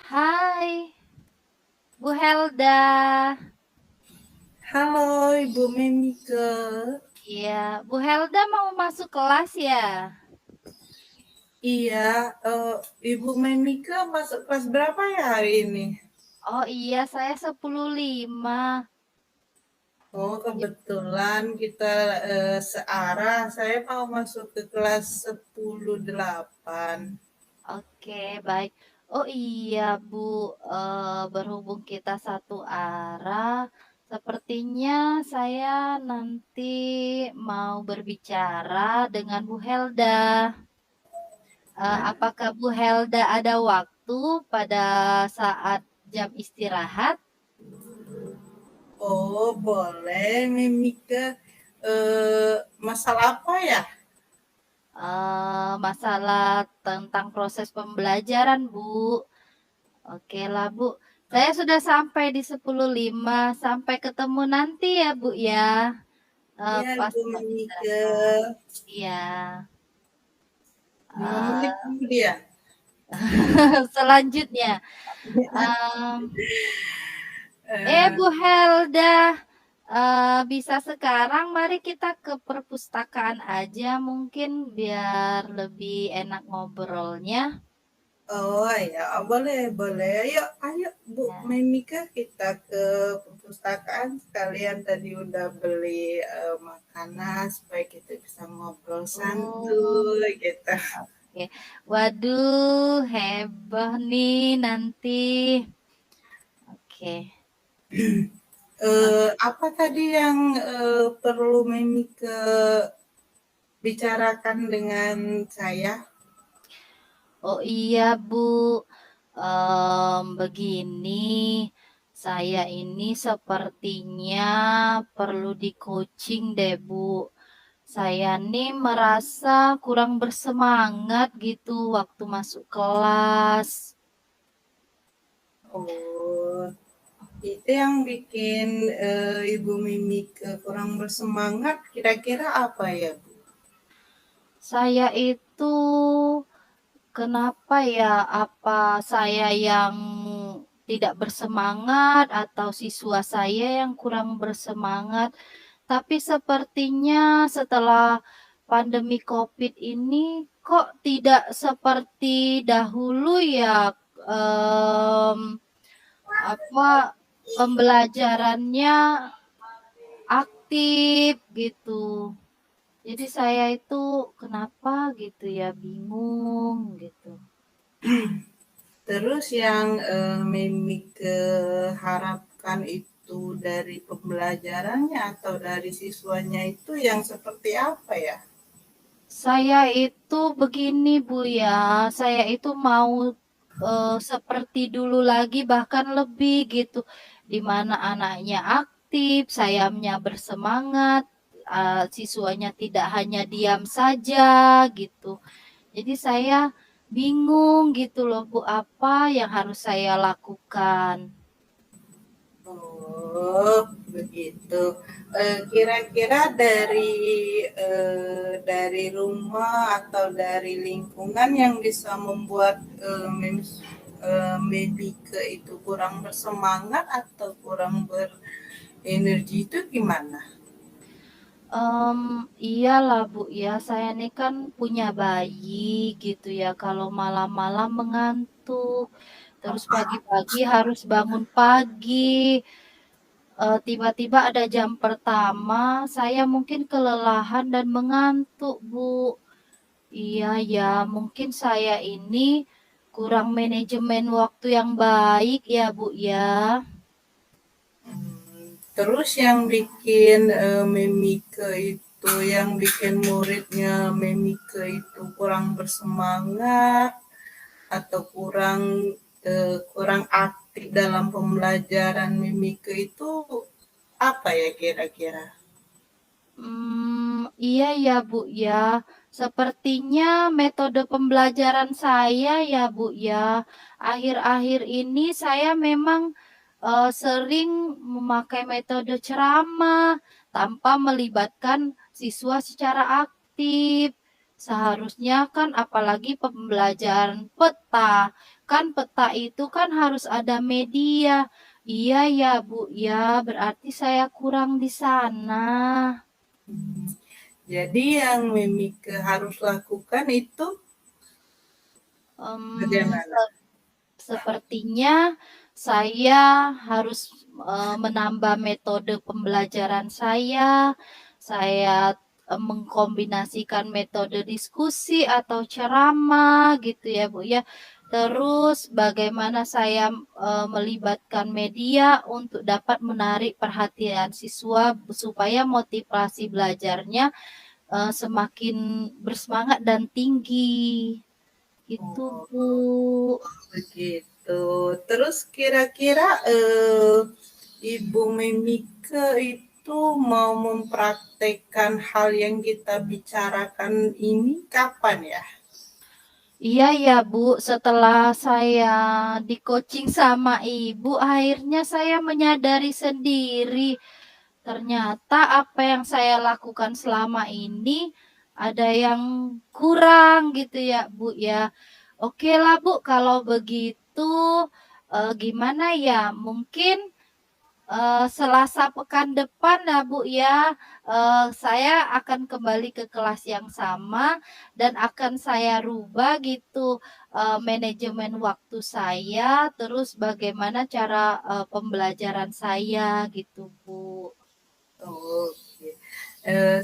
Hai, Bu Helda. Halo Ibu Memike. Iya, Bu Helda mau masuk kelas ya? Iya, Ibu Memike masuk kelas berapa ya hari ini? Oh iya, saya 10.5. Oh, kebetulan kita searah. Saya mau masuk ke kelas 10.8. Oke, baik. Oh iya, Bu, berhubung kita satu arah, sepertinya saya nanti mau berbicara dengan Bu Helda. Apakah Bu Helda ada waktu pada saat jam istirahat? Oh, boleh Memike. Masalah apa ya? Masalah tentang proses pembelajaran, Bu. Oke lah, Bu. Saya sudah sampai di 10.5. Sampai ketemu nanti ya, Bu ya. Iya, Pas Ibu jam Memike. istirahat. Iya. 5 menit Eh, kemudian. selanjutnya, em, Eh, Bu Helda, bisa sekarang mari kita ke perpustakaan aja mungkin biar lebih enak ngobrolnya. Oh ya, boleh, boleh. Ayo, ayo Bu Ya. Memika kita ke perpustakaan sekalian tadi udah beli makanan supaya kita bisa ngobrol Oh, santuy gitu. oke. Waduh, heboh nih nanti. Oke. Apa tadi yang perlu Memika bicarakan dengan saya? Oh iya, Bu. Begini, saya ini sepertinya perlu di-coaching deh, Bu. Saya nih merasa kurang bersemangat gitu waktu masuk kelas. Oh, itu yang bikin Ibu Memika kurang bersemangat kira-kira apa ya, Bu? Saya itu kenapa ya? Apa saya yang tidak bersemangat atau siswa saya yang kurang bersemangat? Tapi sepertinya setelah pandemi COVID ini kok tidak seperti dahulu ya, mmm, apa, pembelajarannya aktif gitu. Jadi saya itu kenapa gitu ya, bingung gitu. Terus yang Mimike harapkan itu dari pembelajarannya atau dari siswanya itu yang seperti apa ya? Saya itu begini Bu ya, saya itu mau seperti dulu lagi bahkan lebih gitu, di mana anaknya aktif, sayapnya bersemangat, siswanya tidak hanya diam saja gitu. Jadi saya bingung gitu loh Bu, apa yang harus saya lakukan? Oh, begitu. Kira-kira dari rumah atau dari lingkungan yang bisa membuat Mimike itu kurang bersemangat atau kurang berenergi itu gimana? Iyalah Bu ya, saya ini kan punya bayi gitu ya, kalau malam-malam mengantuk, terus pagi-pagi harus bangun pagi, tiba-tiba ada jam pertama, saya mungkin kelelahan dan mengantuk Bu. Iya ya, mungkin saya ini kurang manajemen waktu yang baik ya Bu ya. Terus yang bikin Memike itu, yang bikin muridnya Memike itu kurang bersemangat atau kurang aktif dalam pembelajaran Memike itu apa ya kira-kira? Iya ya, Bu, ya. Sepertinya metode pembelajaran saya ya, Bu, ya. Akhir-akhir ini saya memang sering memakai metode ceramah tanpa melibatkan siswa secara aktif. Seharusnya kan apalagi pembelajaran peta. kan peta itu kan harus ada media. Iya ya, Bu, ya, berarti saya kurang di sana. Jadi yang Mimike harus lakukan itu Mmm, bagaimana? sepertinya saya harus, menambah metode pembelajaran saya, mengkombinasikan metode diskusi atau ceramah gitu ya, Bu, ya. Terus bagaimana saya, melibatkan media untuk dapat menarik perhatian siswa supaya motivasi belajarnya, semakin bersemangat dan tinggi, gitu, Oh, Bu. begitu. Terus kira-kira, Ibu Mimike itu mau mempraktekkan hal yang kita bicarakan ini kapan ya? Iya ya, Bu, setelah saya di-coaching sama Ibu, akhirnya saya menyadari sendiri, ternyata apa yang saya lakukan selama ini ada yang kurang gitu ya, Bu, ya. Okelah, Bu, kalau begitu, gimana ya, mungkin Selasa pekan depan ya, Bu, ya, saya akan kembali ke kelas yang sama dan akan saya rubah gitu, manajemen waktu saya, terus bagaimana cara, pembelajaran saya gitu, Bu. Oke.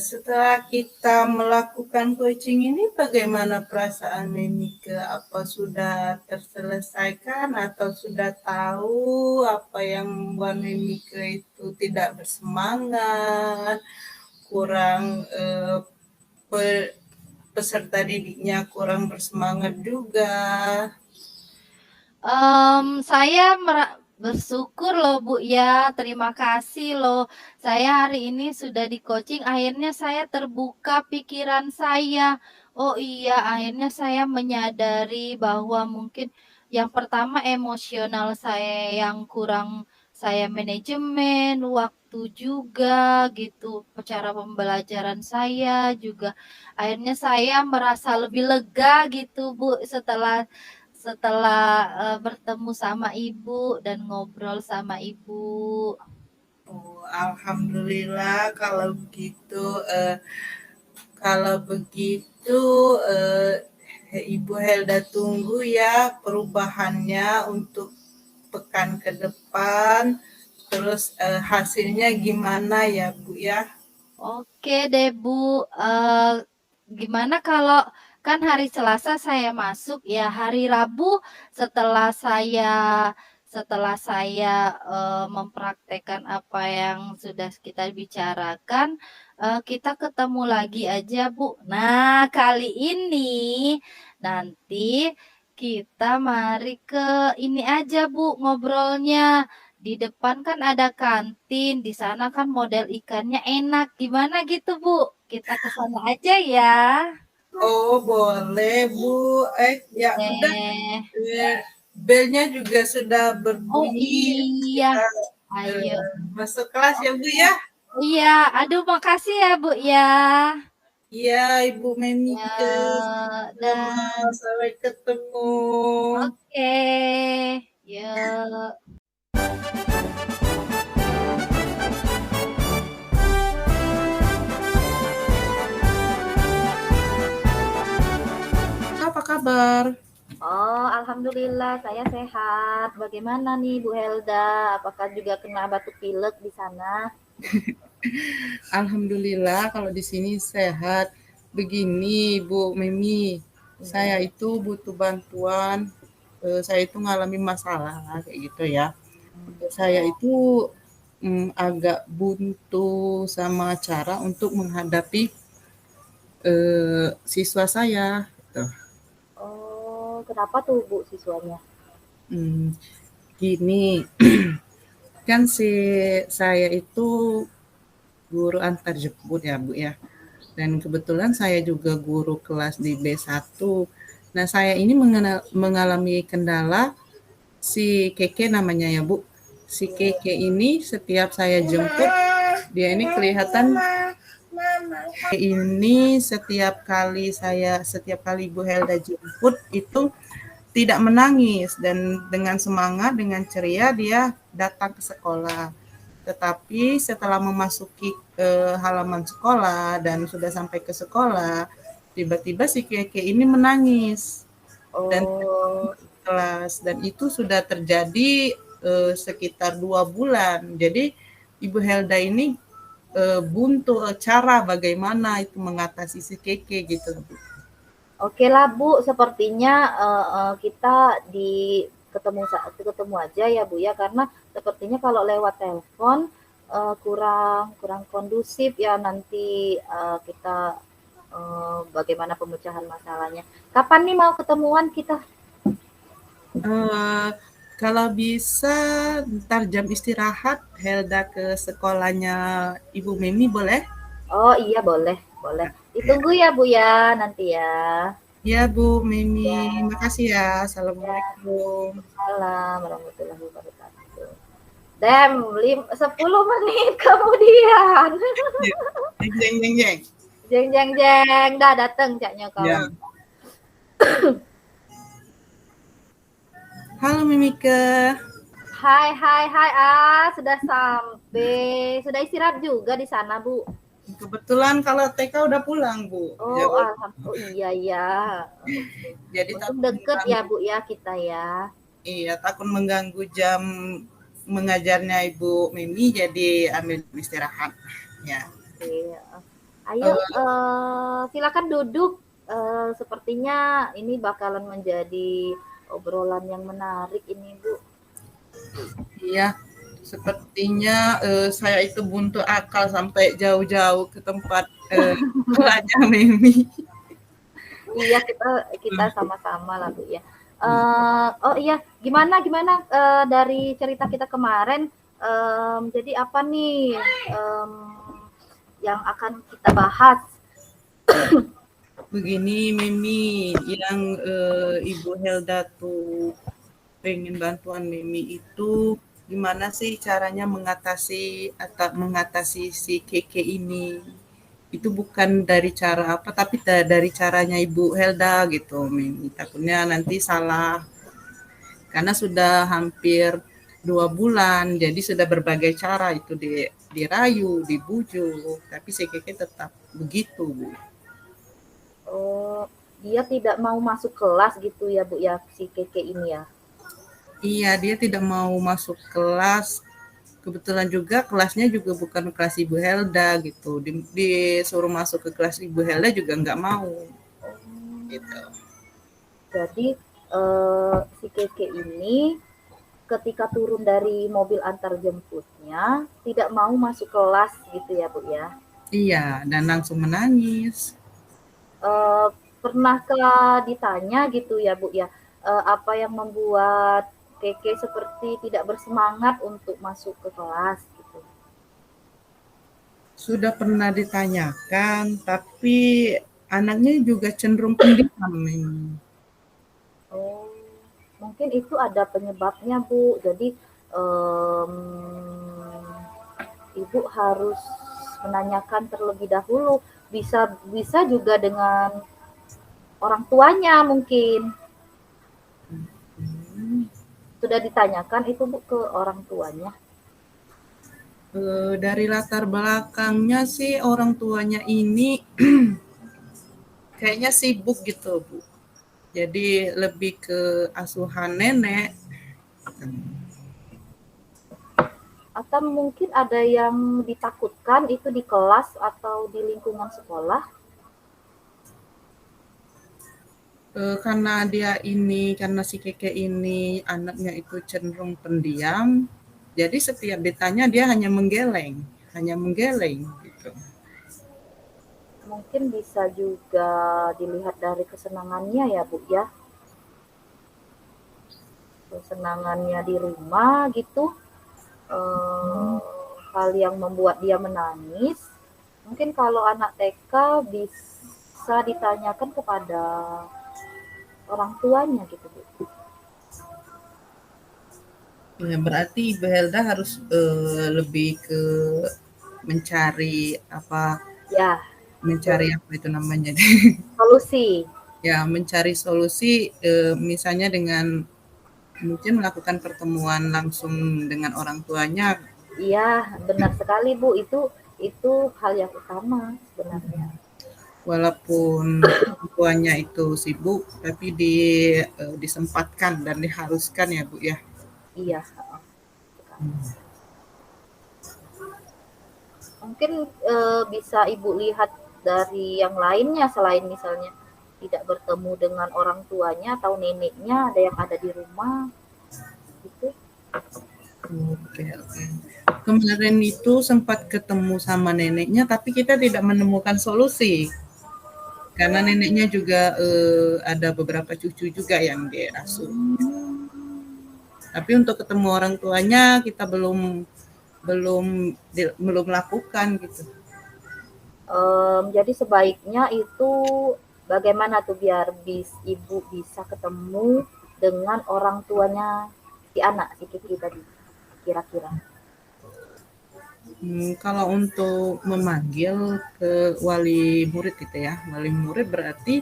Setelah kita melakukan coaching ini bagaimana perasaan Mimike? Apa sudah terselesaikan atau sudah tahu apa yang membuat Mimike itu tidak bersemangat, kurang pe- peserta didiknya kurang bersemangat juga? Saya bersyukur loh, Bu, ya, terima kasih loh. Saya hari ini sudah di-coaching, akhirnya saya terbuka pikiran saya. Oh iya, akhirnya saya menyadari bahwa mungkin yang pertama emosional saya yang kurang saya manajemen, waktu juga gitu, cara pembelajaran saya juga. Akhirnya saya merasa lebih lega gitu, Bu, setelah setelah, bertemu sama ibu dan ngobrol sama ibu. Oh, alhamdulillah kalau begitu Ibu Helda tunggu ya perubahannya untuk pekan ke depan. Terus hasilnya gimana ya Bu ya? Oke deh, Bu, gimana kalau kan hari Selasa saya masuk ya, hari Rabu setelah saya setelah saya, mempraktekkan apa yang sudah kita bicarakan, kita ketemu lagi aja, Bu. Nah, kali ini nanti kita mari ke ini aja, Bu, ngobrolnya. Di depan kan ada kantin, di sana kan model ikannya enak. Gimana gitu, Bu? Kita ke sana aja ya. Oh boleh Bu. Ya udah. Eh, Belnya juga sudah oh berbunyi. iya. Kita Ayo. masuk kelas ya Bu Oke. ya. Iya, aduh makasih ya, Bu ya. Iya Ibu Memike. Ya, Sama dan sampai ketemu. oke. Yuk. Apa kabar? Oh, alhamdulillah saya sehat. Bagaimana nih Bu Helda? Apakah juga kena batuk pilek di sana? Alhamdulillah kalau di sini sehat. Begini Bu Memi, Iya. saya itu butuh bantuan. Saya itu ngalami masalah kayak gitu ya. Saya Oh, itu agak buntu sama cara untuk menghadapi siswa saya. Gitu. oh, kenapa tuh Bu siswanya? Hmm, Gini, kan saya itu guru antar jemput ya Bu ya. Dan kebetulan saya juga guru kelas di B1. Nah, saya ini mengalami kendala si Keke namanya ya, Bu. Si Iya. Keke ini setiap saya jemput, dia ini kelihatan ini setiap kali Ibu Helda jemput itu tidak menangis dan dengan semangat, dengan ceria dia datang ke sekolah. Tetapi setelah memasuki halaman sekolah dan sudah sampai ke sekolah, tiba-tiba si Keke ini menangis dan Oh, kelas dan itu sudah terjadi sekitar 2 bulan. Jadi Ibu Helda ini buntu cara bagaimana itu mengatasi si Keke gitu. oke lah Bu, sepertinya kita di ketemu aja ya Bu ya, karena sepertinya kalau lewat telepon kurang kurang kondusif ya nanti kita bagaimana pemecahan masalahnya. Kapan nih mau ketemuan kita? Eh, kalau bisa ntar jam istirahat Helda ke sekolahnya Ibu Memi boleh? Oh iya boleh, boleh. Ya, Ditunggu ya Bu ya nanti ya. ya Bu Memi, Ya, makasih ya. ya. Assalamualaikum. Waalaikumsalam warahmatullahi wabarakatuh. 10 menit kemudian. Ya, jeng jeng jeng jeng. Jeng jeng jeng, dah dateng caknya Ya. kau. Halo Mimike. Hai hai hai sudah sampai. Sudah istirahat juga di sana, Bu. Kebetulan kalau TK udah pulang Bu. Oh, Jauh. oh iya iya. Jadi Untung takut deket ya, mengganggu. Bu ya kita ya. Iya, takut mengganggu jam mengajarnya Ibu Mimi jadi ambil istirahat. Ya. Oke. Ayo, Eh, silakan duduk. Sepertinya ini bakalan menjadi obrolan yang menarik ini, Bu. iya, sepertinya saya itu buntu akal sampai jauh-jauh ke tempat sekolahnya Mimi. Iya, kita sama-sama lah, Bu, ya. Oh iya, gimana gimana, dari cerita kita kemarin, jadi apa nih, yang akan kita bahas? Begini Mimi, yang Ibu Helda tuh pengen bantuan Mimi itu gimana sih caranya mengatasi si Keke ini? Itu bukan dari cara apa, tapi dari caranya Ibu Helda gitu, Mimi. Takutnya nanti salah karena sudah hampir 2 bulan, jadi sudah berbagai cara itu dirayu, dibujuk, tapi si Keke tetap begitu, Bu. Oh, dia tidak mau masuk kelas gitu ya, Bu, ya, si Keke ini ya? Iya, dia tidak mau masuk kelas. Kebetulan juga kelasnya juga bukan kelas Ibu Helda gitu. Disuruh masuk ke kelas Ibu Helda juga nggak mau Oh, gitu. jadi, si Keke ini ketika turun dari mobil antar jemputnya, tidak mau masuk kelas gitu ya, Bu, ya? Iya, dan langsung menangis. Eee, Pernahkah ditanya gitu ya, Bu, ya, apa yang membuat Keke seperti tidak bersemangat untuk masuk ke kelas gitu? Sudah pernah ditanyakan, tapi anaknya juga cenderung pendiam ini. Oh, mungkin itu ada penyebabnya, Bu. Jadi, Ibu harus menanyakan terlebih dahulu, bisa bisa juga dengan orang tuanya mungkin. Hmm. Sudah ditanyakan itu, Bu, ke orang tuanya? Dari latar belakangnya sih orang tuanya ini kayaknya sibuk gitu, Bu. Jadi lebih ke asuhan nenek. Atau mungkin ada yang ditakutkan itu di kelas atau di lingkungan sekolah? Karena si Keke ini anaknya itu cenderung pendiam, jadi setiap ditanya dia hanya menggeleng gitu. Mungkin bisa juga dilihat dari kesenangannya ya, Bu, ya. Kesenangannya di rumah gitu, hal yang membuat dia menangis. Mungkin kalau anak TK bisa ditanyakan kepada orang tuanya gitu, Bu. Ya, berarti Ibu Helda harus lebih ke mencari apa Ya, mencari betul. apa itu namanya Solusi. Ya, mencari solusi, misalnya dengan mungkin melakukan pertemuan langsung dengan orang tuanya. Iya, benar sekali Bu, itu hal yang utama sebenarnya. Walaupun orang tuanya itu sibuk, tapi disempatkan dan diharuskan ya Bu ya. Iya, sekali. Mungkin, bisa Ibu lihat dari yang lainnya selain misalnya tidak bertemu dengan orang tuanya atau neneknya, ada yang ada di rumah, gitu. Oke, oke. Kemarin itu sempat ketemu sama neneknya, tapi kita tidak menemukan solusi. Karena neneknya juga ada beberapa cucu juga yang diasuh. Mmm. Tapi untuk ketemu orang tuanya kita belum belum belum lakukan gitu. Jadi sebaiknya itu bagaimana tuh biar Ibu bisa ketemu dengan orang tuanya si anak, si Kiki tadi, kira-kira? Kalau untuk memanggil ke wali murid gitu ya, wali murid berarti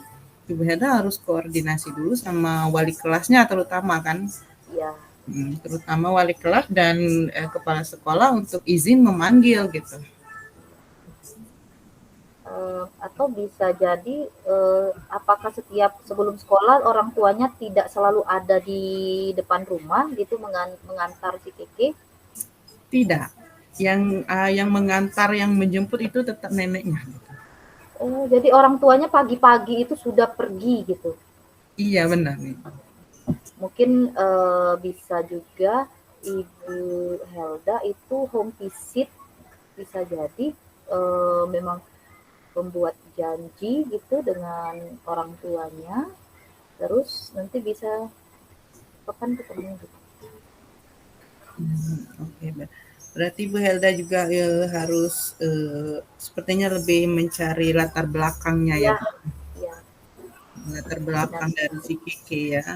Ibu Heda harus koordinasi dulu sama wali kelasnya terutama kan, Iya. terutama wali kelas dan kepala sekolah untuk izin memanggil gitu. Atau bisa jadi, apakah setiap sebelum sekolah orang tuanya tidak selalu ada di depan rumah gitu mengantar si Kiki? Tidak, yang mengantar, yang menjemput itu tetap neneknya. Gitu. Oh, jadi orang tuanya pagi-pagi itu sudah pergi gitu? Iya benar nih. Mungkin, bisa juga Ibu Helda itu home visit, bisa jadi, memang membuat janji gitu dengan orang tuanya, terus nanti bisa kapan ketemu gitu. Oke, berarti Bu Helda juga harus sepertinya lebih mencari latar belakangnya ya, Iya, Bu. iya, Latar benar belakang dari sekali. si Kiki ya.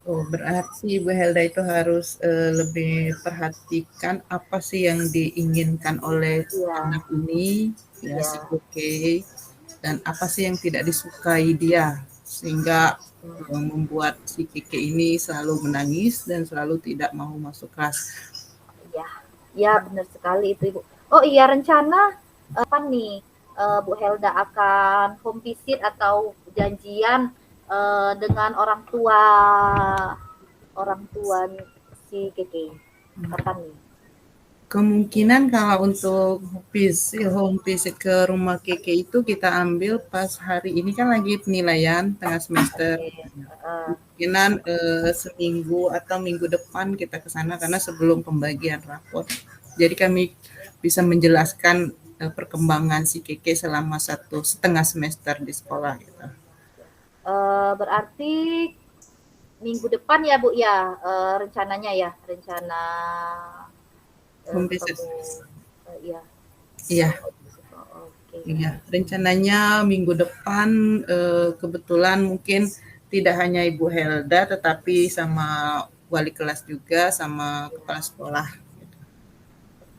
Oh, berarti Bu Helda itu harus lebih perhatikan apa sih yang diinginkan oleh Iya, anak ini, ya si iya, Kiki, dan apa sih yang tidak disukai dia, sehingga hmm, membuat si Kiki ini selalu menangis dan selalu tidak mau masuk kelas. iya, iya benar sekali itu Ibu. Oh iya rencana apa nih Bu Helda akan home visit atau janjian dengan orang tua si Keke? Kapan nih? Kemungkinan kalau untuk home visit ke rumah Keke itu kita ambil pas hari ini kan lagi penilaian tengah semester. Oke, Kemungkinan seminggu atau minggu depan kita ke sana karena sebelum pembagian rapor. Jadi kami bisa menjelaskan perkembangan si Keke selama 1,5 semester di sekolah gitu. berarti minggu depan ya Bu ya rencananya ya rencana Home visit. ketemu ya. Iya, Oke. iya. Rencananya minggu depan kebetulan mungkin tidak hanya Ibu Helda tetapi sama wali kelas juga sama Ya, kepala sekolah.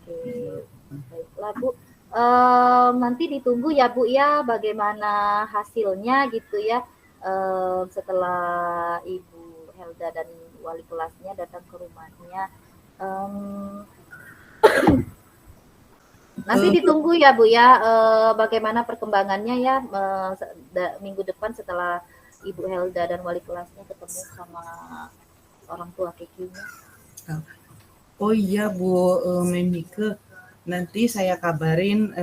oke. Baiklah Bu. Nanti ditunggu ya Bu ya bagaimana hasilnya gitu ya setelah Ibu Helda dan wali kelasnya datang ke rumahnya. Um, Nanti Eh, ditunggu ya Bu ya bagaimana perkembangannya ya minggu depan setelah Ibu Helda dan wali kelasnya ketemu sama orang tua Kikinya. oh iya Bu Memike, nanti saya kabarin,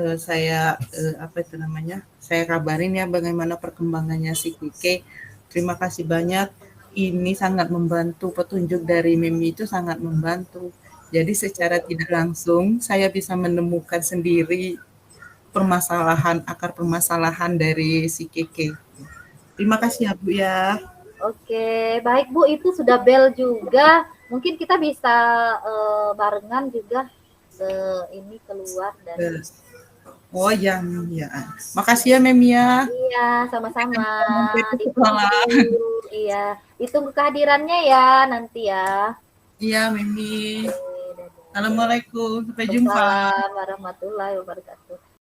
apa itu namanya? Saya kabarin ya bagaimana perkembangannya si Kike. Terima kasih banyak. Ini sangat membantu petunjuk dari Mimi itu sangat membantu. Jadi secara tidak langsung saya bisa menemukan sendiri akar permasalahan dari si Kike. Terima kasih ya Bu ya. Oke, baik Bu, itu sudah bel juga. Mungkin kita bisa barengan juga ini keluar dari. Eh, Oh ya, ya. Makasih ya Memi ya. Iya, sama-sama. Sampai ke Ditunggu. sekolah. Iya, ditunggu kehadirannya ya nanti ya. Iya, Mimi. Oke, dadah. Assalamualaikum. Sampai jumpa. Waalaikumsalam warahmatullahi wabarakatuh.